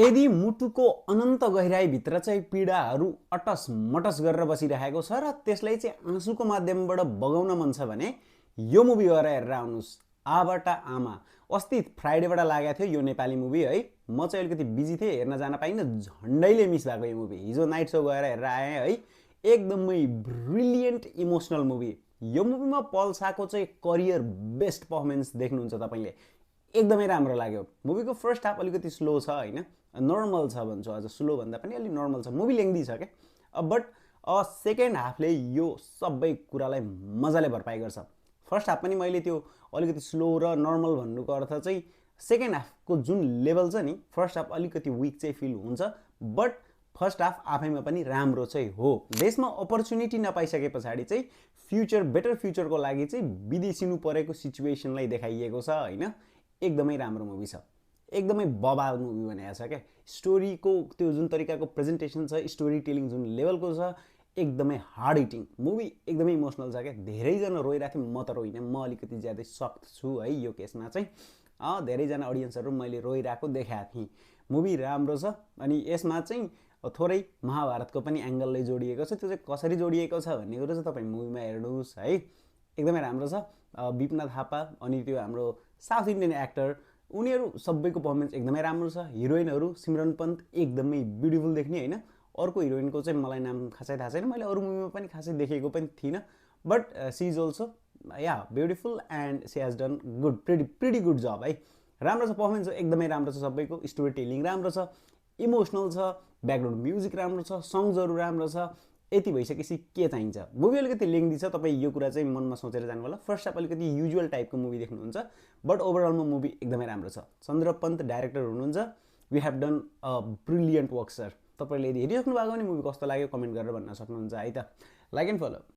यदि मुटुको अनन्त गहिराईभित्र चाहिँ पीडाहरू अटस मटस गरेर बसिरहेको छ र त्यसलाई चाहिँ आँसुको माध्यमबाट बगाउन मन छ भने यो मुभी गएर हेरेर आउनुहोस्। आबाट आमा अस्ति फ्राइडेबाट लागेको थियो यो नेपाली मुभी है। म चाहिँ अलिकति बिजी थिएँ, हेर्न जान पाइनँ, झन्डैले मिस भएको यो मुभी। हिजो नाइट सो गएर हेरेर आएँ है। एकदमै ब्रिलियन्ट इमोसनल मुभी। यो मुभीमा पल शाहको चाहिँ करियर बेस्ट पर्फर्मेन्स देख्नुहुन्छ तपाईँले। एकदमै राम्रो लाग्यो। मुभीको फर्स्ट हाफ अलिकति स्लो छ होइन, नर्मल छ भन्छु, अझ स्लो भन्दा पनि अलिक नर्मल छ। मुभी लेङ्दी छ क्या, बट सेकेन्ड हाफले यो सबै कुरालाई मजाले भरपाई गर्छ। फर्स्ट हाफ पनि मैले त्यो अलिकति स्लो र नर्मल भन्नुको अर्थ चाहिँ सेकेन्ड हाफको जुन लेभल छ नि, फर्स्ट हाफ अलिकति विक चाहिँ फिल हुन्छ, बट फर्स्ट हाफ आफैमा पनि राम्रो चाहिँ हो। देशमा अपर्च्युनिटी नपाइसके पछाडि चाहिँ फ्युचर, बेटर फ्युचरको लागि चाहिँ विदेशिनु परेको सिचुएसनलाई देखाइएको छ होइन। एकदमै राम्रो मुभी छ, एकदमै बबाल मुभी भनेको छ क्या। स्टोरीको त्यो जुन तरिकाको प्रेजेन्टेसन छ, स्टोरी टेलिङ जुन लेभलको छ, एकदमै हार्ड हिटिङ मुभी, एकदमै इमोसनल छ क्या। धेरैजना रोइरहेको थियो, म त रोइनँ, म अलिकति ज्यादै सख्त छु है यो केसमा चाहिँ। धेरैजना अडियन्सहरू मैले रोइरहेको देखाएको थिएँ। मुभी राम्रो छ। अनि यसमा चाहिँ थोरै महाभारतको पनि एङ्गलले जोडिएको छ। त्यो चाहिँ कसरी जोडिएको छ भन्ने कुरो चाहिँ तपाईँ मुभीमा हेर्नुहोस् है। एकदमै राम्रो छ। विपना थापा अनि त्यो हाम्रो साउथ इन्डियन एक्टर, उनीहरू सबैको पर्फर्मेन्स एकदमै राम्रो छ। हिरोइनहरू सिमरन पन्त एकदमै ब्युटिफुल देख्ने होइन। अर्को हिरोइनको चाहिँ मलाई नाम खासै थाहा छैन, मैले अरू मुभीमा पनि खासै देखेको पनि थिइनँ, but she is also yeah beautiful and she has done good, pretty good job है। राम्रो छ, पर्फर्मेन्स एकदमै राम्रो छ सबैको। स्टोरी टेलिङ राम्रो छ, इमोसनल छ, ब्याकग्राउन्ड म्युजिक राम्रो छ, सङ्ग्सहरू राम्रो छ। यति भइसकेपछि के चाहिन्छ। मुभी अलिकति लेङ्दी छ, तपाईँ यो कुरा चाहिँ मनमा सोचेर जानु होला। फर्स्ट हाफ अलिकति युजुअल टाइपको मुभी देख्नुहुन्छ, बट ओभरअलमा मुभी एकदमै राम्रो छ। चन्द्र पन्त डाइरेक्टर हुनुहुन्छ। We have done a brilliant work sir. तपाईँले यदि हेरिसक्नु भएको भने मुभी कस्तो लाग्यो कमेन्ट गरेर भन्न सक्नुहुन्छ है त। Like and follow.